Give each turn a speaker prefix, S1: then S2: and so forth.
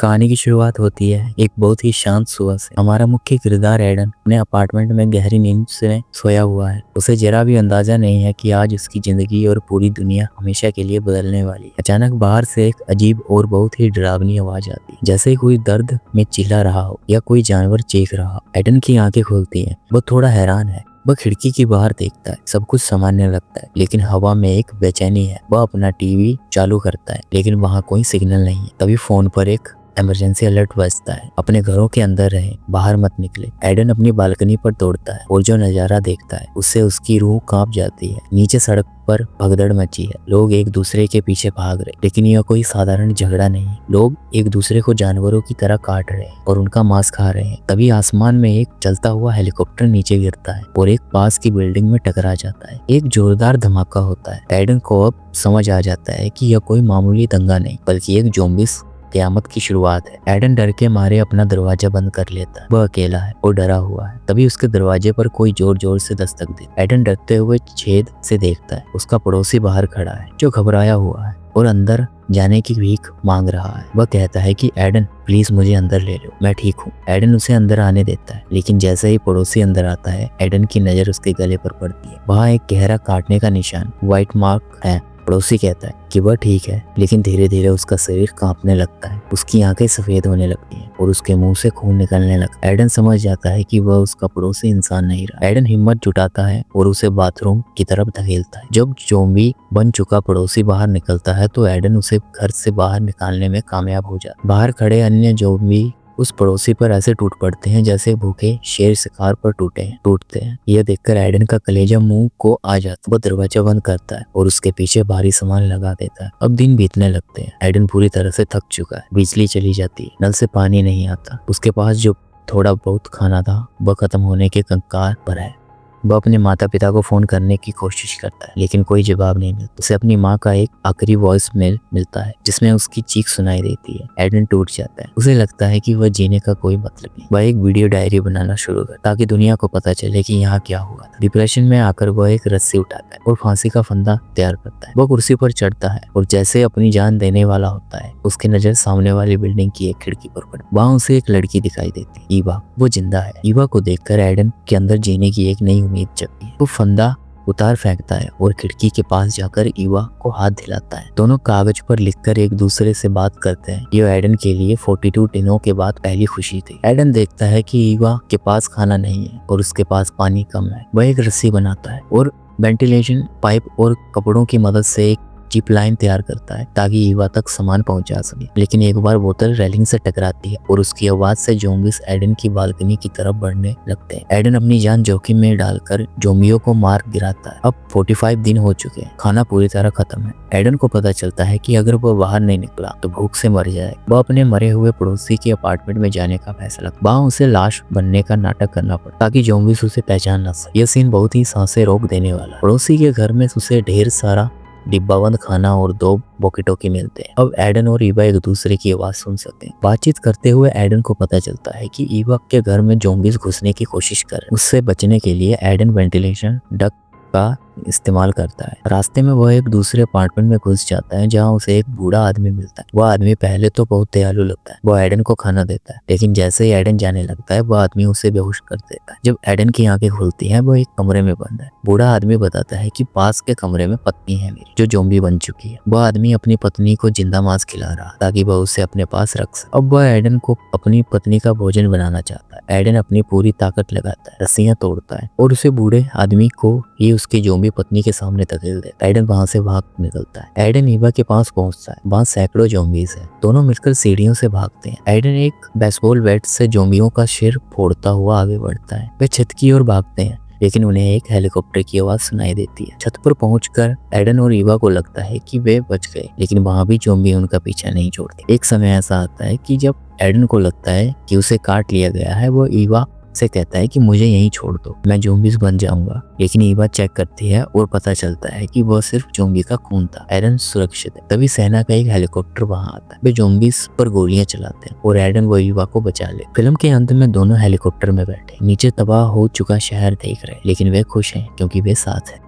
S1: कहानी की शुरुआत होती है एक बहुत ही शांत सुबह से। हमारा मुख्य किरदार एडन अपने अपार्टमेंट में गहरी नींद से सोया हुआ है। उसे जरा भी अंदाजा नहीं है कि आज उसकी जिंदगी और पूरी दुनिया हमेशा के लिए बदलने वाली है। अचानक बाहर से एक अजीब और बहुत ही डरावनी आवाज आती है, जैसे कोई दर्द में चिल्ला रहा हो या कोई जानवर चीख रहा हो। एडन की आंखें खुलती हैं। वो थोड़ा हैरान है। वह खिड़की के बाहर देखता है। सब कुछ सामान्य लगता है, लेकिन हवा में एक बेचैनी है। वह अपना टीवी चालू करता है, लेकिन वहाँ कोई सिग्नल नहीं है। तभी फोन पर एक इमरजेंसी अलर्ट बजता है। अपने घरों के अंदर रहें, बाहर मत निकले। एडन अपनी बालकनी पर दौड़ता है और जो नजारा देखता है उससे उसकी रूह कांप जाती है। नीचे सड़क पर भगदड़ मची है। लोग एक दूसरे के पीछे भाग रहे, लेकिन यह कोई साधारण झगड़ा नहीं। लोग एक दूसरे को जानवरों की तरह काट रहे हैं और उनका मांस खा रहे हैं। तभी आसमान में एक चलता हुआ हेलीकॉप्टर नीचे गिरता है और एक पास की बिल्डिंग में टकरा जाता है। एक जोरदार धमाका होता है। एडन को अब समझ आ जाता है कि यह कोई मामूली दंगा नहीं, बल्कि एक ज़ॉम्बीज़ क़यामत की शुरुआत है। एडन डर के मारे अपना दरवाजा बंद कर लेता है। वह अकेला है और डरा हुआ है। तभी उसके दरवाजे पर कोई जोर जोर से दस्तक दे। एडन डरते हुए छेद से देखता है। उसका पड़ोसी बाहर खड़ा है, जो घबराया हुआ है और अंदर जाने की भीख मांग रहा है। वह कहता है कि एडन प्लीज मुझे अंदर ले लो, मैं ठीक हूँ। एडन उसे अंदर आने देता है, लेकिन जैसे ही पड़ोसी अंदर आता है, एडन की नजर उसके गले पर पड़ती है। वहाँ एक गहरा काटने का निशान, व्हाइट मार्क है। पड़ोसी कहता है कि वह ठीक है, लेकिन धीरे धीरे उसका शरीर कांपने लगता है। उसकी आंखें सफेद होने लगती हैं और उसके मुंह से खून निकलने लगता है। एडन समझ जाता है कि वह उसका पड़ोसी इंसान नहीं रहा। एडन हिम्मत जुटाता है और उसे बाथरूम की तरफ धकेलता है। जब ज़ॉम्बी बन चुका पड़ोसी बाहर निकलता है तो एडन उसे घर से बाहर निकालने में कामयाब हो जाता है। बाहर खड़े अन्य ज़ॉम्बी उस पड़ोसी पर ऐसे टूट पड़ते हैं जैसे भूखे शेर शिकार पर टूटते हैं। यह देखकर एडन का कलेजा मुंह को आ जाता है। वो दरवाजा बंद करता है और उसके पीछे भारी सामान लगा देता है। अब दिन बीतने लगते हैं। एडन पूरी तरह से थक चुका है। बिजली चली जाती है, नल से पानी नहीं आता। उसके पास जो थोड़ा बहुत खाना था वह खत्म होने के कगार पर है। वह अपने माता पिता को फोन करने की कोशिश करता है, लेकिन कोई जवाब नहीं मिलता। उसे अपनी माँ का एक आखिरी वॉइस मेल मिलता है, जिसमें उसकी चीख सुनाई देती है। एडन टूट जाता है। उसे लगता है कि वह जीने का कोई मतलब नहीं। वह एक वीडियो डायरी बनाना शुरू कर, ताकि दुनिया को पता चले कि यहाँ क्या हुआ था। डिप्रेशन में आकर वह एक रस्सी उठाता है और फांसी का फंदा तैयार करता है। वह कुर्सी पर चढ़ता है और जैसे अपनी जान देने वाला होता है, उसकी नजर सामने वाली बिल्डिंग की एक खिड़की पर पड़ती है। वहाँ उसे एक लड़की दिखाई देती है, ईवा। वो जिंदा है। ईवा को देखकर एडन के अंदर जीने की एक नई उम्मीद जगती है। वो फंदा उतार फेंकता है और खिड़की के पास जाकर ईवा को हाथ दिलाता है। दोनों कागज पर लिखकर एक दूसरे से बात करते हैं। यह एडन के लिए 42 दिनों के बाद पहली खुशी थी। एडन देखता है कि ईवा के पास खाना नहीं है और उसके पास पानी कम है। वह एक रस्सी बनाता है और वेंटिलेशन पाइप और कपड़ों की मदद से एक जिप लाइन तैयार करता है, ताकि ईवा तक सामान पहुंचा सके। लेकिन एक बार बोतल रेलिंग से टकराती है और उसकी आवाज से ज़ॉम्बीज़ एडन की बालकनी की तरफ बढ़ने लगते हैं। एडन अपनी जान जोखिम में डालकर ज़ॉम्बियों को मार गिराता है। अब 45 दिन हो चुके हैं। खाना पूरी तरह खत्म है। एडन को पता चलता है कि अगर वह बाहर नहीं निकला तो भूख से मर जाएगा। वह अपने मरे हुए पड़ोसी के अपार्टमेंट में जाने का फैसला। वहाँ उसे लाश बनने का नाटक करना पड़ा, ताकि ज़ॉम्बीज़ उसे पहचान न सके। यह सीन बहुत ही सांसें रोक देने वाला। पड़ोसी के घर में उसे ढेर सारा डिब्बाबंद खाना और 2 बकेटों के मिलते हैं। अब एडन और ईवा एक दूसरे की आवाज सुन सकते हैं। बातचीत करते हुए एडन को पता चलता है कि ईवा के घर में ज़ॉम्बीज़ घुसने की कोशिश कर रहे हैं। उससे बचने के लिए एडन वेंटिलेशन डक्ट का इस्तेमाल करता है। रास्ते में वह एक दूसरे अपार्टमेंट में घुस जाता है, जहां उसे एक बूढ़ा आदमी मिलता है। वह आदमी पहले तो बहुत दयालु लगता है। वह एडन को खाना देता है, लेकिन जैसे ही एडन जाने लगता है, वह आदमी उसे बेहोश कर देता है। जब एडन की आंखें खुलती हैं, वह एक कमरे में बंद है। बूढ़ा आदमी बताता है कि पास के कमरे में पत्नी है मेरी, जो ज़ॉम्बी बन चुकी है। वह आदमी अपनी पत्नी को जिंदा मांस खिला रहा, ताकि वह उसे अपने पास रख सके। अब वह एडन को अपनी पत्नी का भोजन बनाना चाहता है। एडन अपनी पूरी ताकत लगाता है, रस्सियां तोड़ता है और उसे बूढ़े आदमी को ही उसकी ज़ॉम्बी पत्नी के सामने धकेल देता है। एडन वहां से भाग निकलता है। एडन ईवा के पास पहुंचता है। वहां सैकड़ों ज़ॉम्बीज़ हैं। दोनों मिलकर सीढ़ियों से भागते हैं। एडन एक बेसबॉल बैट से ज़ॉम्बियों का सिर फोड़ता हुआ आगे बढ़ता है। वे छत की ओर भागते हैं, लेकिन उन्हें एक हेलीकॉप्टर की आवाज सुनाई देती है। छत पर पहुंचकर एडन और ईवा को लगता है कि वे बच गए, लेकिन वहां भी ज़ॉम्बी उनका पीछा नहीं छोड़ते। एक समय ऐसा आता है कि जब एडन को लगता है कि उसे काट लिया गया है, वो ईवा से कहता है कि मुझे यहीं छोड़ दो, मैं ज़ॉम्बीज़ बन जाऊंगा। लेकिन ईवा चेक करती है और पता चलता है कि वह सिर्फ ज़ॉम्बी का खून था। एडन सुरक्षित है। तभी सेना का एक हेलीकॉप्टर वहां आता है। वे ज़ॉम्बीज़ पर गोलियां चलाते हैं और एडन व ईवा को बचा ले। फिल्म के अंत में दोनों हेलीकॉप्टर में बैठे नीचे तबाह हो चुका शहर देख रहे हैं, लेकिन वे खुश हैं क्योंकि वे साथ हैं।